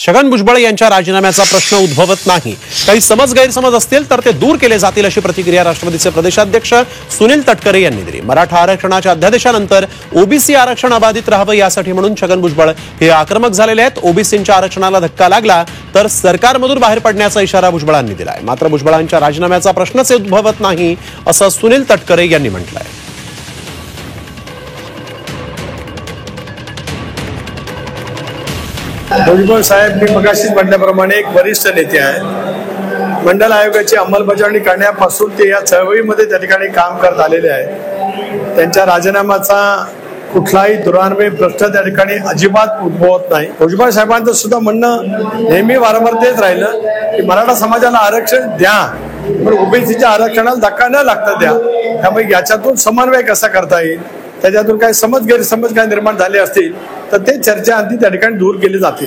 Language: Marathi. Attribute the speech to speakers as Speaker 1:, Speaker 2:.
Speaker 1: छगन भुजबळ यांच्या राजीनाम्याचा प्रश्न उद्भवत नाही। काही समज गैरसमज असतील तर ते दूर केले जातील अशी प्रतिक्रिया राष्ट्रवादीचे प्रदेशाध्यक्ष सुनील तटकरे यांनी दिली। मराठा आरक्षणाच्या अध्यादेशानंतर ओबीसी आरक्षण अबाधित राहावे यासाठी म्हणून छगन भुजबळ हे आक्रमक झालेले आहेत। ओबीसींच्या आरक्षणाला धक्का लागला तर सरकारमधून बाहेर पडण्याचा इशारा भुजबळांनी दिलाय। मात्र भुजबळांच्या राजीनाम्याचा प्रश्नच उद्भवत नाही असं सुनील तटकरे यांनी म्हटलंय।
Speaker 2: भुजबळ साहेब मी मगाशीच म्हटल्याप्रमाणे एक वरिष्ठ नेते आहेत। मंडल आयोगाची अंमलबजावणी करण्यापासून ते या चळवळीमध्ये त्या ठिकाणी काम करत आलेले आहेत। त्यांच्या राजीनाम्याचा कुठलाही दुरान्वयी प्रश्न त्या ठिकाणी अजिबात उद्भवत नाही। भुजबळ साहेबांचं सुद्धा म्हणणं नेहमी वारंवार तेच राहिलं की मराठा समाजाला आरक्षण द्या, पण ओबीसीच्या आरक्षणाला धक्का न लागता द्या। त्यामुळे याच्यातून समन्वय कसा करता येईल, त्याच्यातून काही समज गैरसमज काय निर्माण झाले असतील तर ते चर्चा अंती त्या ठिकाणी दूर केली जाते।